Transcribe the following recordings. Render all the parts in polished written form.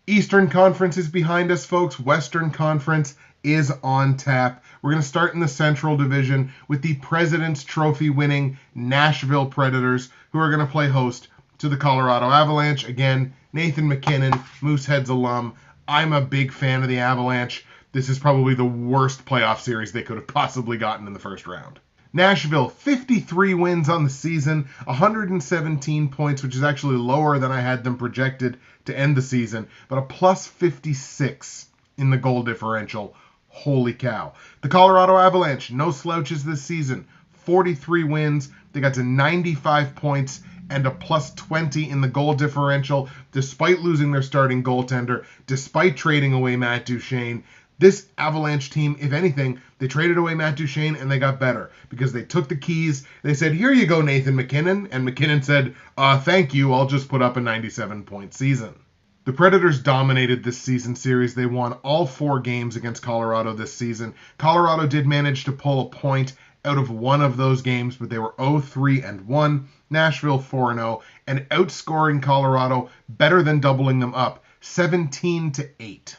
Eastern Conference is behind us, folks. Western Conference is on tap. We're going to start in the Central Division with the President's Trophy winning Nashville Predators, who are going to play host to the Colorado Avalanche. Again, Nathan MacKinnon, Mooseheads alum. I'm a big fan of the Avalanche. This is probably the worst playoff series they could have possibly gotten in the first round. Nashville, 53 wins on the season, 117 points, which is actually lower than I had them projected to end the season, but a plus 56 in the goal differential. Holy cow. The Colorado Avalanche, no slouches this season, 43 wins. They got to 95 points and a plus 20 in the goal differential, despite losing their starting goaltender, despite trading away Matt Duchene. This Avalanche team, if anything, they traded away Matt Duchene and they got better because they took the keys. They said, here you go, Nathan MacKinnon. And MacKinnon said, thank you. I'll just put up a 97-point season. The Predators dominated this season series. They won all 4 games against Colorado this season. Colorado did manage to pull a point out of one of those games, but they were 0-3-1. Nashville 4-0, and outscoring Colorado better than doubling them up, 17-8.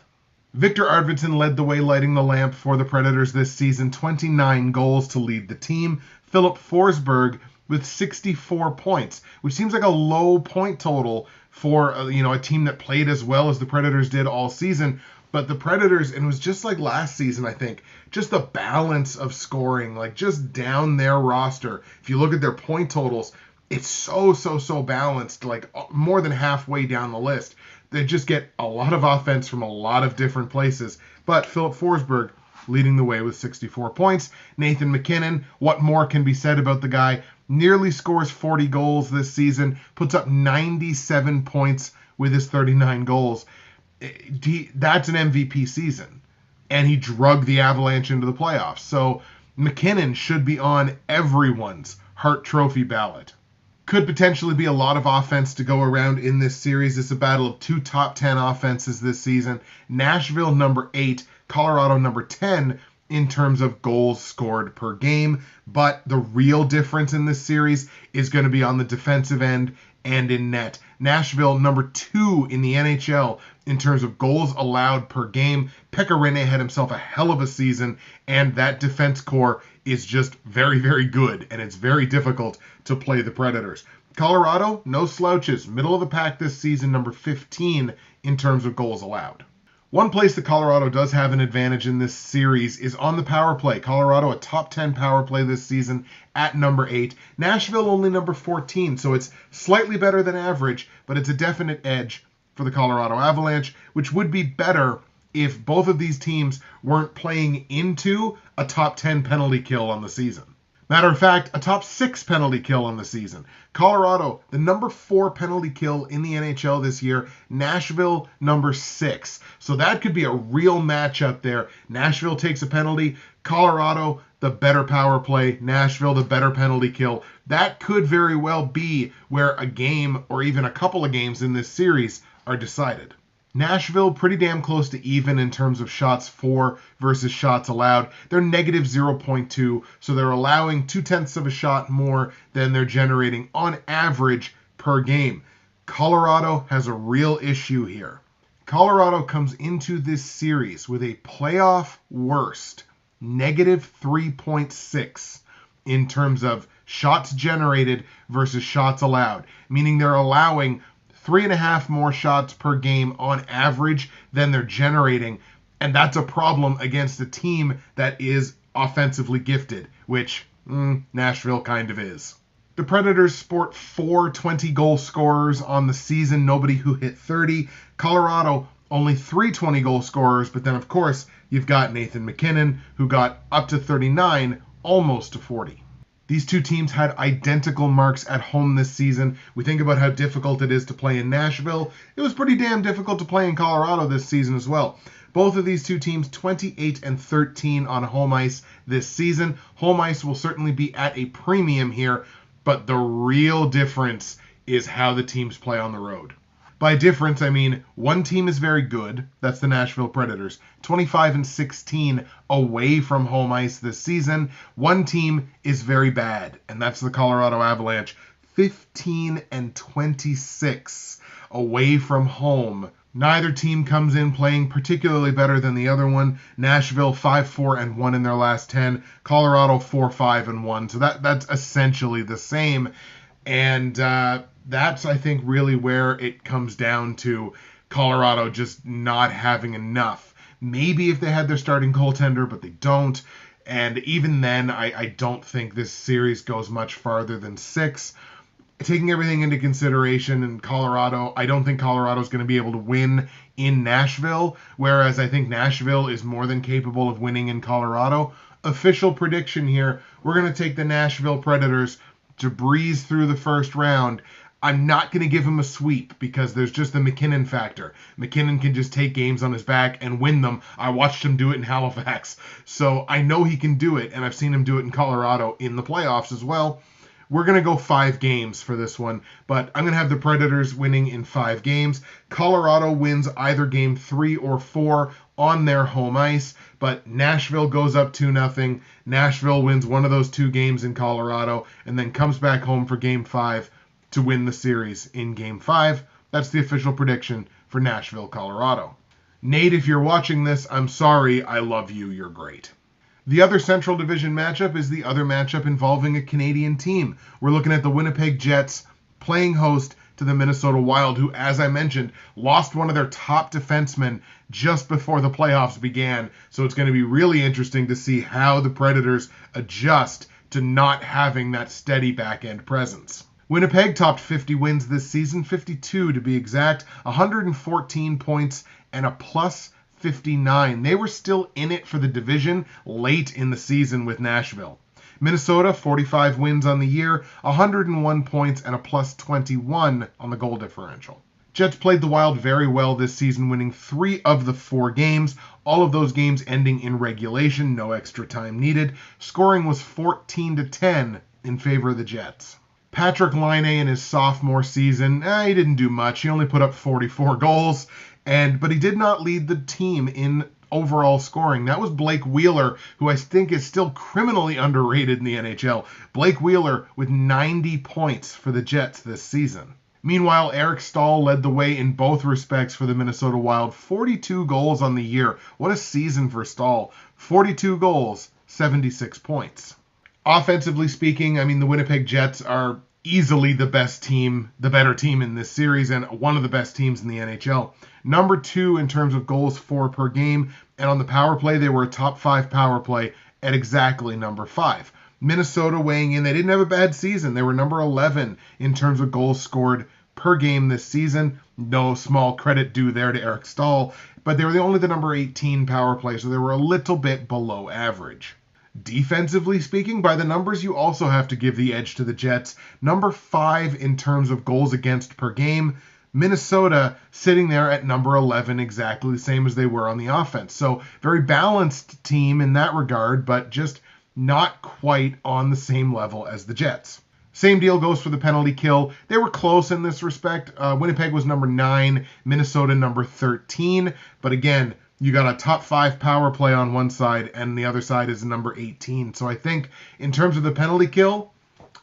Victor Arvidsson led the way lighting the lamp for the Predators this season, 29 goals to lead the team. Philip Forsberg with 64 points, which seems like a low point total for a team that played as well as the Predators did all season. But the Predators, and it was just like last season, I think, just the balance of scoring, like just down their roster. If you look at their point totals, it's so balanced, like more than halfway down the list. They just get a lot of offense from a lot of different places. But Philip Forsberg leading the way with 64 points. Nathan MacKinnon, what more can be said about the guy? Nearly scores 40 goals this season, puts up 97 points with his 39 goals. That's an MVP season. And he drug the Avalanche into the playoffs. So MacKinnon should be on everyone's Hart Trophy ballot. Could potentially be a lot of offense to go around in this series. It's a battle of 2 top 10 offenses this season. Nashville number 8, Colorado number 10 in terms of goals scored per game. But the real difference in this series is going to be on the defensive end and in net. Nashville number 2 in the NHL in terms of goals allowed per game. Pekka Rinne had himself a hell of a season, and that defense core is just very good, and it's very difficult to play the Predators. Colorado, no slouches, middle of the pack this season, number 15 in terms of goals allowed. One place that Colorado does have an advantage in this series is on the power play. Colorado, a top 10 power play this season at number 8. Nashville only number 14, so it's slightly better than average, but it's a definite edge for the Colorado Avalanche, which would be better if both of these teams weren't playing into a top 10 penalty kill on the season. Matter of fact, a top 6 penalty kill on the season. Colorado, the number 4 penalty kill in the NHL this year. Nashville, number 6. So that could be a real matchup there. Nashville takes a penalty. Colorado, the better power play. Nashville, the better penalty kill. That could very well be where a game or even a couple of games in this series are decided. Nashville, pretty damn close to even in terms of shots for versus shots allowed. They're negative 0.2, so they're allowing 0.2 of a shot more than they're generating on average per game. Colorado has a real issue here. Colorado comes into this series with a playoff worst, negative 3.6 in terms of shots generated versus shots allowed, meaning they're allowing 3.5 more shots per game on average than they're generating. And that's a problem against a team that is offensively gifted, which Nashville kind of is. The Predators sport 4 20-goal scorers on the season, nobody who hit 30. Colorado, only 3 20-goal scorers, but then, of course, you've got Nathan MacKinnon, who got up to 39, almost to 40. These two teams had identical marks at home this season. We think about how difficult it is to play in Nashville. It was pretty damn difficult to play in Colorado this season as well. Both of these two teams, 28-13 on home ice this season. Home ice will certainly be at a premium here, but the real difference is how the teams play on the road. By difference, I mean one team is very good. That's the Nashville Predators. 25-16 away from home ice this season. One team is very bad, and that's the Colorado Avalanche. 15-26 away from home Neither team comes in playing particularly better than the other one. Nashville 5-4-1 in their last 10. Colorado 4-5-1. So that's essentially the same. And that's, I think, really where it comes down to Colorado just not having enough. Maybe if they had their starting goaltender, but they don't. And even then, I don't think this series goes much farther than 6. Taking everything into consideration in Colorado, I don't think Colorado's going to be able to win in Nashville, whereas I think Nashville is more than capable of winning in Colorado. Official prediction here, we're going to take the Nashville Predators to breeze through the first round. I'm not going to give him a sweep because there's just the McKinnon factor. McKinnon can just take games on his back and win them. I watched him do it in Halifax, so I know he can do it, and I've seen him do it in Colorado in the playoffs as well. We're going to go 5 games for this one, but I'm going to have the Predators winning in 5 games. Colorado wins either game 3 or 4 on their home ice, but Nashville goes up 2-0. Nashville wins one of those 2 games in Colorado and then comes back home for game 5 to win the series in game 5. That's the official prediction for Nashville, Colorado. Nate, if you're watching this, I'm sorry. I love you. You're great. The other Central Division matchup is the other matchup involving a Canadian team. We're looking at the Winnipeg Jets playing host to the Minnesota Wild, who, as I mentioned, lost one of their top defensemen just before the playoffs began. So it's going to be really interesting to see how the Predators adjust to not having that steady back-end presence. Winnipeg topped 50 wins this season, 52 to be exact, 114 points, and a plus 59. They were still in it for the division late in the season with Nashville. Minnesota, 45 wins on the year, 101 points, and a plus 21 on the goal differential. Jets played the Wild very well this season, winning 3 of the 4 games, all of those games ending in regulation, no extra time needed. Scoring was 14-10 in favor of the Jets. Patrick Laine in his sophomore season, he didn't do much. He only put up 44 goals. But he did not lead the team in overall scoring. That was Blake Wheeler, who I think is still criminally underrated in the NHL. Blake Wheeler with 90 points for the Jets this season. Meanwhile, Eric Staal led the way in both respects for the Minnesota Wild. 42 goals on the year. What a season for Staal. 42 goals, 76 points. Offensively speaking, the Winnipeg Jets are easily the best team, the better team in this series, and one of the best teams in the NHL. Number 2 in terms of goals for per game, and on the power play, they were a top 5 power play at exactly number 5. Minnesota weighing in, they didn't have a bad season. They were number 11 in terms of goals scored per game this season. No small credit due there to Eric Staal, but they were only the number 18 power play, so they were a little bit below average. Defensively speaking, by the numbers, you also have to give the edge to the Jets. Number 5 in terms of goals against per game. Minnesota sitting there at number 11, exactly the same as they were on the offense. So very balanced team in that regard, but just not quite on the same level as the Jets. Same deal goes for the penalty kill. They were close in this respect. Winnipeg was number 9, Minnesota number 13. But again, you got a top 5 power play on one side, and the other side is number 18. So I think in terms of the penalty kill,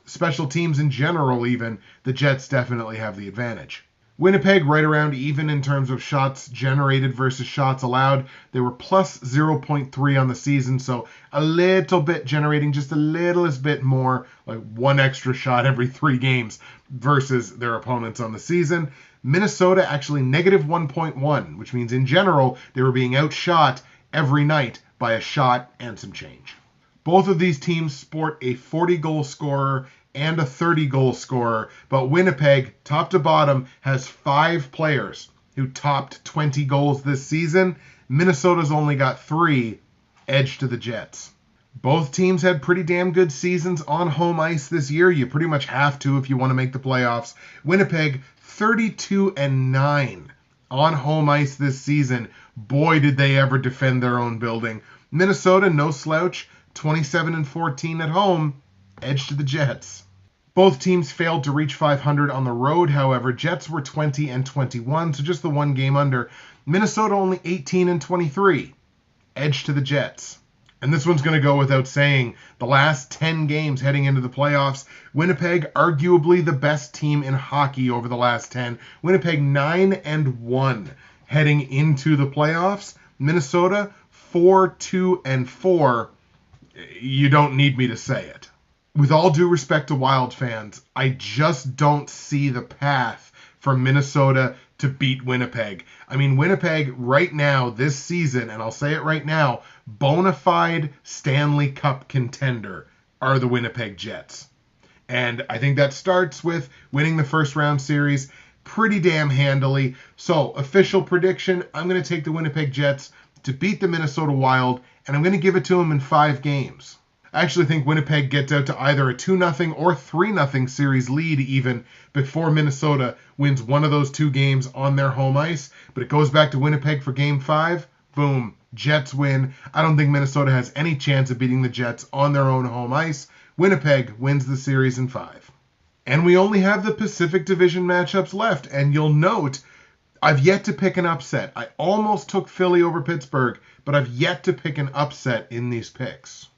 special teams in general even, the Jets definitely have the advantage. Winnipeg right around even in terms of shots generated versus shots allowed. They were plus 0.3 on the season, so a little bit generating just a littlest bit more, like 1 extra shot every 3 games versus their opponents on the season. Minnesota actually negative 1.1, which means in general they were being outshot every night by a shot and some change. Both of these teams sport a 40-goal scorer and a 30-goal scorer, but Winnipeg, top to bottom, has 5 players who topped 20 goals this season. Minnesota's only got 3, edge to the Jets. Both teams had pretty damn good seasons on home ice this year. You pretty much have to if you want to make the playoffs. Winnipeg, 32-9 on home ice this season. Boy, did they ever defend their own building. Minnesota, no slouch, 27-14 at home, edge to the Jets. Both teams failed to reach 500 on the road, however. Jets were 20-21, so just the 1 game under. Minnesota only 18-23, edge to the Jets. And this one's going to go without saying. The last 10 games heading into the playoffs, Winnipeg arguably the best team in hockey over the last 10. Winnipeg 9-1 heading into the playoffs. Minnesota 4-2-4. You don't need me to say it. With all due respect to Wild fans, I just don't see the path for Minnesota to beat Winnipeg. I mean, Winnipeg right now, this season, and I'll say it right now, bona fide Stanley Cup contender are the Winnipeg Jets. And I think that starts with winning the first round series pretty damn handily. So, official prediction, I'm going to take the Winnipeg Jets to beat the Minnesota Wild, and I'm going to give it to them in 5 games. I actually think Winnipeg gets out to either a 2-0 or 3-0 series lead even before Minnesota wins one of those 2 games on their home ice. But it goes back to Winnipeg for Game 5. Boom. Jets win. I don't think Minnesota has any chance of beating the Jets on their own home ice. Winnipeg wins the series in 5. And we only have the Pacific Division matchups left. And you'll note, I've yet to pick an upset. I almost took Philly over Pittsburgh, but I've yet to pick an upset in these picks.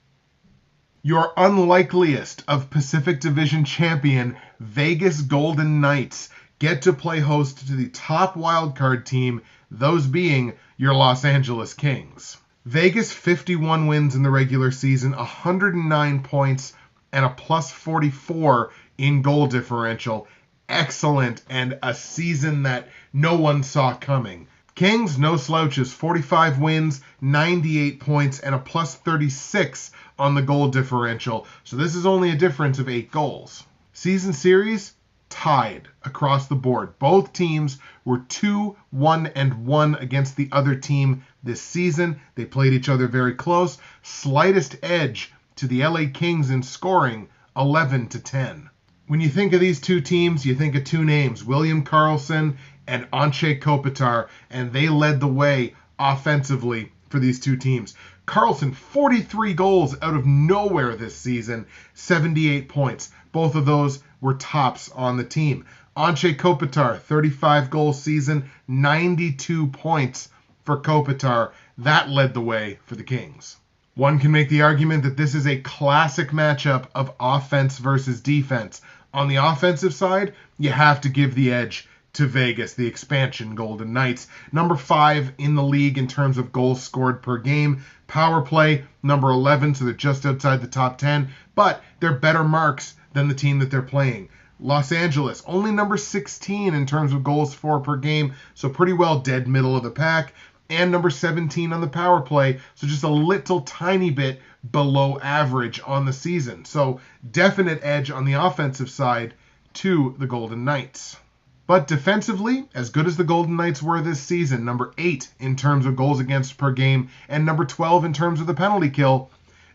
Your unlikeliest of Pacific Division champion Vegas Golden Knights get to play host to the top wildcard team, those being your Los Angeles Kings. Vegas 51 wins in the regular season, 109 points, and a plus 44 in goal differential. Excellent, and a season that no one saw coming. Kings, no slouches, 45 wins, 98 points, and a plus 36 on the goal differential. So this is only a difference of 8 goals. Season series, tied across the board. Both teams were 2-1-1 against the other team this season. They played each other very close. Slightest edge to the LA Kings in scoring, 11-10. When you think of these 2 teams, you think of 2 names, William Karlsson and Anze Kopitar, and they led the way offensively for these 2 teams. Karlsson, 43 goals out of nowhere this season, 78 points. Both of those were tops on the team. Anze Kopitar, 35-goal season, 92 points for Kopitar. That led the way for the Kings. One can make the argument that this is a classic matchup of offense versus defense. On the offensive side, you have to give the edge to Vegas, the expansion Golden Knights. Number 5 in the league in terms of goals scored per game. Power play, number 11, so they're just outside the top 10, but they're better marks than the team that they're playing. Los Angeles, only number 16 in terms of goals for per game, so pretty well dead middle of the pack. And number 17 on the power play, so just a little tiny bit below average on the season. So definite edge on the offensive side to the Golden Knights. But defensively, as good as the Golden Knights were this season, number 8 in terms of goals against per game, and number 12 in terms of the penalty kill,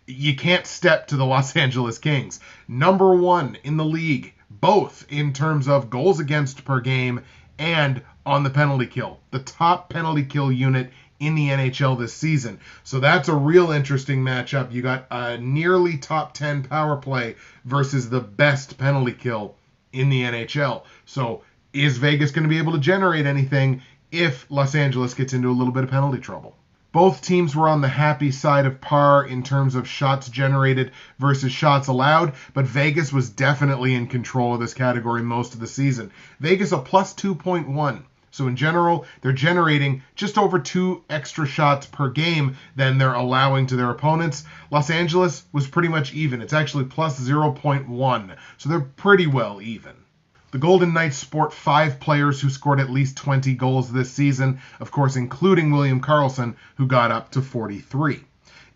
you can't step to the Los Angeles Kings. Number 1 in the league, both in terms of goals against per game and on the penalty kill. The top penalty kill unit in the NHL this season. So that's a real interesting matchup. You got a nearly top 10 power play versus the best penalty kill in the NHL. So is Vegas going to be able to generate anything if Los Angeles gets into a little bit of penalty trouble? Both teams were on the happy side of par in terms of shots generated versus shots allowed, but Vegas was definitely in control of this category most of the season. Vegas a plus 2.1. So in general, they're generating just over 2 extra shots per game than they're allowing to their opponents. Los Angeles was pretty much even. It's actually plus 0.1. So they're pretty well even. The Golden Knights sport 5 players who scored at least 20 goals this season, of course, including William Karlsson, who got up to 43.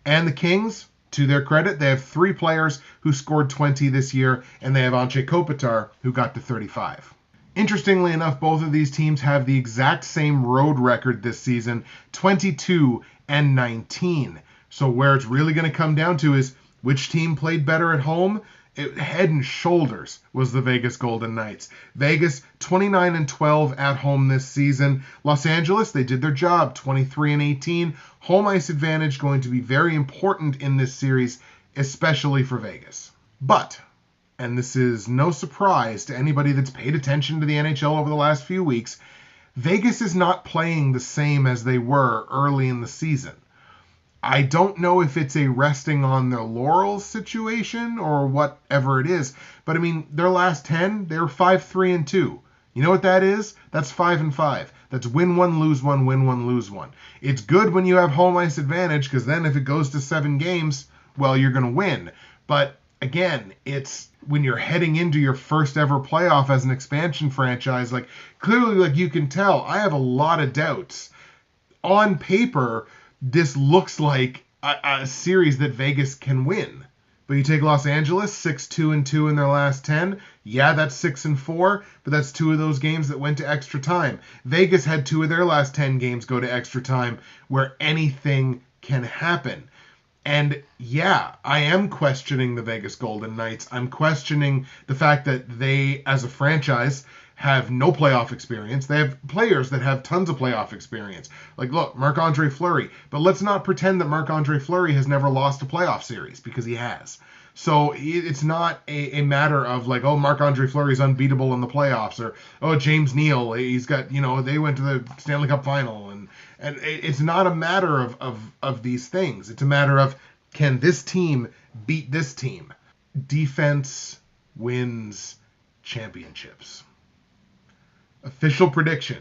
And the Kings, to their credit, they have 3 players who scored 20 this year, and they have Anze Kopitar, who got to 35. Interestingly enough, both of these teams have the exact same road record this season, 22-19. So where it's really going to come down to is which team played better at home. Head and shoulders was the Vegas Golden Knights. Vegas 29-12 at home this season. Los Angeles, they did their job, 23-18. Home ice advantage going to be very important in this series, especially for Vegas. But, and this is no surprise to anybody that's paid attention to the NHL over the last few weeks, Vegas is not playing the same as they were early in the season. I don't know if it's a resting on their laurels situation or whatever it is, but I mean, their last 10, they were 5-3-2. You know what that is? That's 5-5. That's win one, lose one, win one, lose one. It's good when you have home ice advantage, because then if it goes to 7 games, well, you're going to win. But again, it's when you're heading into your first ever playoff as an expansion franchise, like clearly, like you can tell, I have a lot of doubts. On paper, this looks like a series that Vegas can win. But you take Los Angeles, 6-2-2 in their last 10. Yeah, that's 6-4, but that's 2 of those games that went to extra time. Vegas had 2 of their last 10 games go to extra time, where anything can happen. And yeah, I am questioning the Vegas Golden Knights. I'm questioning the fact that they, as a franchise, have no playoff experience. They have players that have tons of playoff experience. Like, look, Marc-Andre Fleury. But let's not pretend that Marc-Andre Fleury has never lost a playoff series, because he has. So it's not a matter of like, oh, Marc-Andre Fleury's unbeatable in the playoffs, or, oh, James Neal, he's got, they went to the Stanley Cup final. And it's not a matter of these things. It's a matter of, can this team beat this team? Defense wins championships. Official prediction: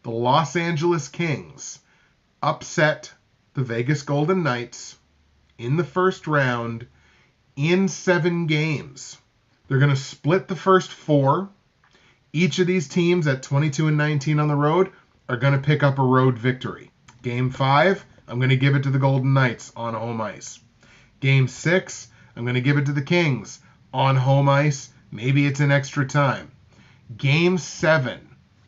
the Los Angeles Kings upset the Vegas Golden Knights in the first round in 7 games. They're going to split the first 4. Each of these teams at 22-19 on the road are going to pick up a road victory. Game 5, I'm going to give it to the Golden Knights on home ice. Game 6, I'm going to give it to the Kings on home ice. Maybe it's in extra time. Game 7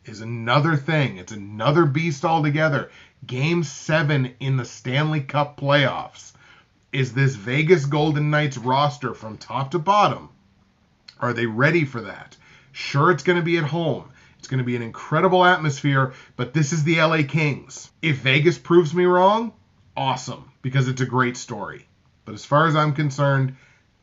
is another thing. It's another beast altogether. Game 7 in the Stanley Cup Playoffs. Is this Vegas Golden Knights roster from top to bottom? Are they ready for that? Sure, it's going to be at home. It's going to be an incredible atmosphere, but this is the LA Kings. If Vegas proves me wrong, awesome, because it's a great story. But as far as I'm concerned,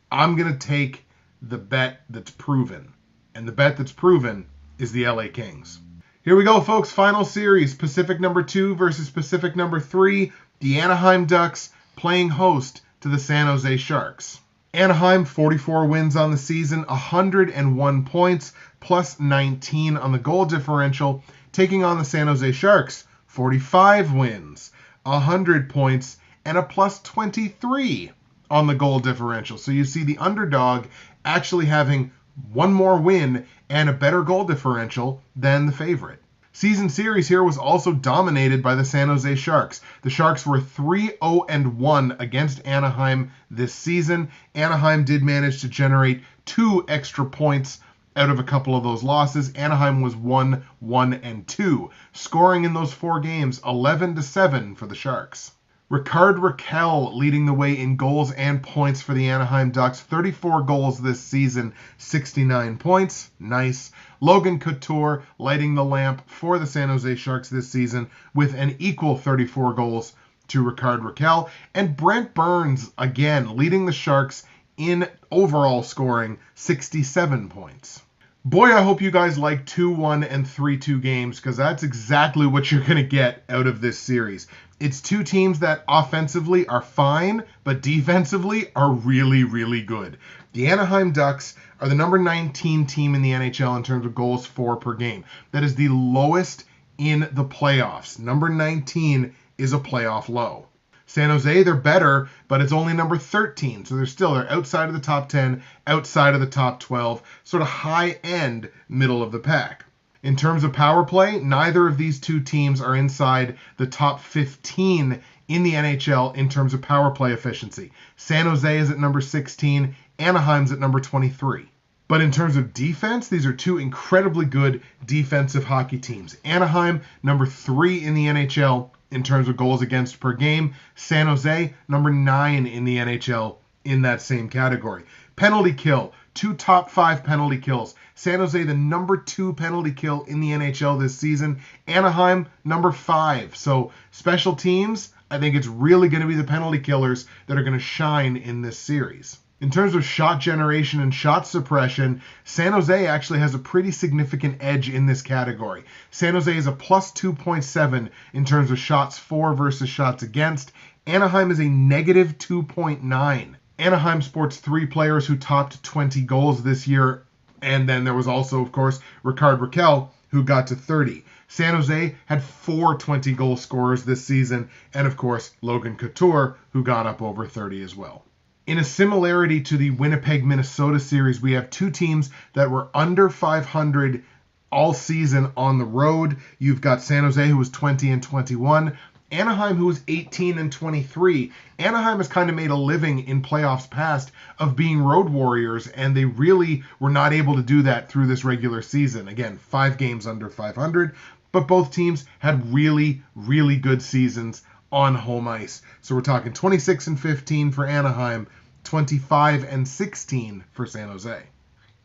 I'm going to take the bet that's proven. And the bet that's proven is the LA Kings. Here we go, folks. Final series. Pacific number 2 versus Pacific number 3. The Anaheim Ducks playing host to the San Jose Sharks. Anaheim, 44 wins on the season, 101 points, plus 19 on the goal differential. Taking on the San Jose Sharks, 45 wins, 100 points, and a plus 23 on the goal differential. So you see the underdog actually having one more win and a better goal differential than the favorite. Season series here was also dominated by the San Jose Sharks. The Sharks were 3-0-1 against Anaheim this season. Anaheim did manage to generate 2 extra points out of a couple of those losses. Anaheim was 1-1-2, scoring in those 4 games 11-7 for the Sharks. Rickard Rakell leading the way in goals and points for the Anaheim Ducks. 34 goals this season, 69 points. Nice. Logan Couture lighting the lamp for the San Jose Sharks this season with an equal 34 goals to Rickard Rakell. And Brent Burns, again, leading the Sharks in overall scoring, 67 points. Boy, I hope you guys like 2-1 and 3-2 games, because that's exactly what you're going to get out of this series. It's 2 teams that offensively are fine, but defensively are really, really good. The Anaheim Ducks are the number 19 team in the NHL in terms of goals for per game. That is the lowest in the playoffs. Number 19 is a playoff low. San Jose, they're better, but it's only number 13. So they're outside of the top 10, outside of the top 12, sort of high end, middle of the pack. In terms of power play, neither of these 2 teams are inside the top 15 in the NHL in terms of power play efficiency. San Jose is at number 16, Anaheim's at number 23. But in terms of defense, these are 2 incredibly good defensive hockey teams. Anaheim, number 3 in the NHL in terms of goals against per game. San Jose, number 9 in the NHL in that same category. Penalty kill, 2 top 5 penalty kills. San Jose, the number 2 penalty kill in the NHL this season. Anaheim, number 5. So special teams, I think it's really going to be the penalty killers that are going to shine in this series. In terms of shot generation and shot suppression, San Jose actually has a pretty significant edge in this category. San Jose is a plus 2.7 in terms of shots for versus shots against. Anaheim is a negative 2.9. Anaheim sports 3 players who topped 20 goals this year. And then there was also, of course, Rickard Rakell, who got to 30. San Jose had 4 20-goal scorers this season, and of course, Logan Couture, who got up over 30 as well. In a similarity to the Winnipeg-Minnesota series, we have 2 teams that were under 500 all season on the road. You've got San Jose, who was 20 and 21, Anaheim, who was 18 and 23. Anaheim has kind of made a living in playoffs past of being road warriors, and they really were not able to do that through this regular season. Again, 5 games under 500, but both teams had really, really good seasons on home ice. So we're talking 26 and 15 for Anaheim, 25 and 16 for San Jose.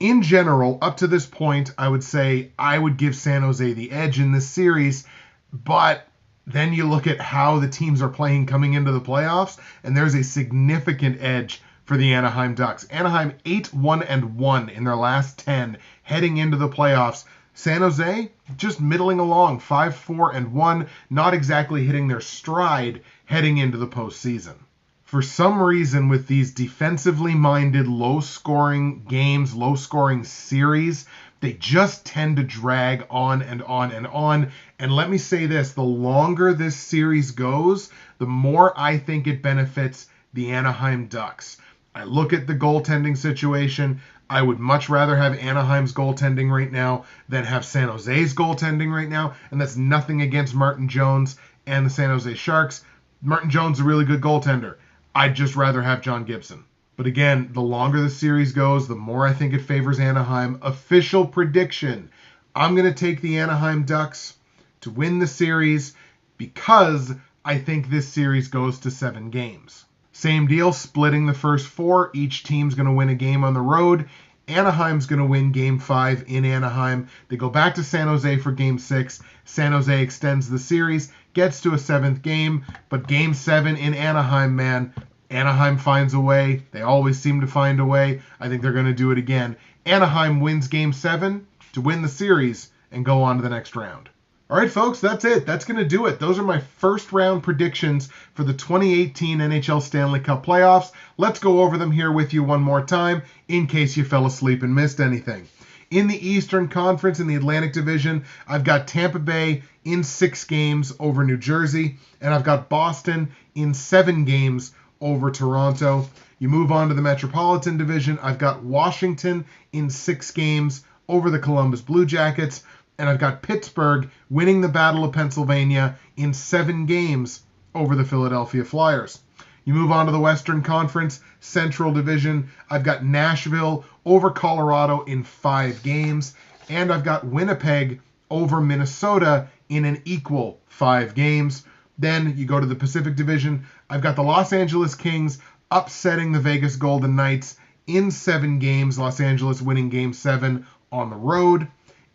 In general, up to this point, I would say I would give San Jose the edge in this series, but then you look at how the teams are playing coming into the playoffs, and there's a significant edge for the Anaheim Ducks. Anaheim 8-1-1 in their last 10 heading into the playoffs. San Jose just middling along, 5-4-1, not exactly hitting their stride heading into the postseason. For some reason, with these defensively minded, low-scoring games, low-scoring series, they just tend to drag on and on and on. And let me say this, the longer this series goes, the more I think it benefits the Anaheim Ducks. I look at the goaltending situation. I would much rather have Anaheim's goaltending right now than have San Jose's goaltending right now. And that's nothing against Martin Jones and the San Jose Sharks. Martin Jones is a really good goaltender. I'd just rather have John Gibson. But again, the longer the series goes, the more I think it favors Anaheim. Official prediction, I'm going to take the Anaheim Ducks to win the series because I think this series goes to 7 games. Same deal, splitting the first 4. Each team's going to win a game on the road. Anaheim's going to win Game 5 in Anaheim. They go back to San Jose for Game 6. San Jose extends the series, gets to a 7th game, but Game 7 in Anaheim, man, Anaheim finds a way. They always seem to find a way. I think they're going to do it again. Anaheim wins Game 7 to win the series and go on to the next round. All right, folks, that's it. That's going to do it. Those are my first round predictions for the 2018 NHL Stanley Cup Playoffs. Let's go over them here with you one more time in case you fell asleep and missed anything. In the Eastern Conference, in the Atlantic Division, I've got Tampa Bay in 6 games over New Jersey, and I've got Boston in 7 games over Toronto. You move on to the Metropolitan Division, I've got Washington in 6 games over the Columbus Blue Jackets, and I've got Pittsburgh winning the Battle of Pennsylvania in 7 games over the Philadelphia Flyers. You move on to the Western Conference, Central Division. I've got Nashville over Colorado in 5 games, and I've got Winnipeg over Minnesota in an equal 5 games. Then you go to the Pacific Division. I've got the Los Angeles Kings upsetting the Vegas Golden Knights in 7 games, Los Angeles winning Game 7 on the road.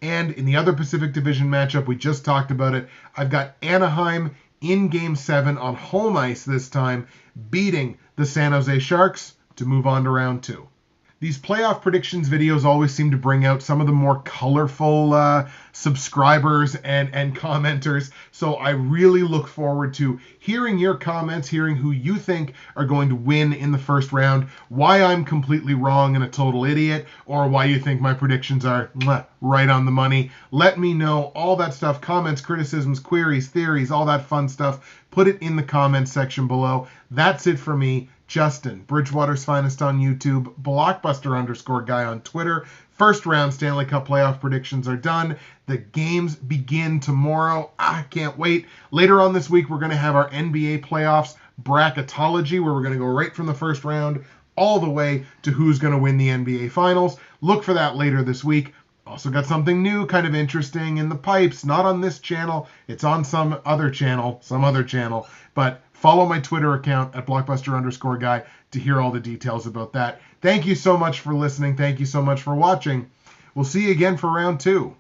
And in the other Pacific Division matchup, we just talked about it, I've got Anaheim in Game 7 on home ice this time, beating the San Jose Sharks to move on to round 2. These playoff predictions videos always seem to bring out some of the more colorful subscribers and commenters. So I really look forward to hearing your comments, hearing who you think are going to win in the first round, why I'm completely wrong and a total idiot, or why you think my predictions are right on the money. Let me know all that stuff, comments, criticisms, queries, theories, all that fun stuff. Put it in the comments section below. That's it for me. Justin, Bridgewater's Finest on YouTube, Blockbuster_guy on Twitter. First round Stanley Cup playoff predictions are done. The games begin tomorrow. I can't wait. Later on this week, we're going to have our NBA playoffs bracketology, where we're going to go right from the first round all the way to who's going to win the NBA Finals. Look for that later this week. Also got something new, kind of interesting in the pipes. Not on this channel. It's on some other channel. But follow my Twitter account at Blockbuster_guy to hear all the details about that. Thank you so much for listening. Thank you so much for watching. We'll see you again for round 2.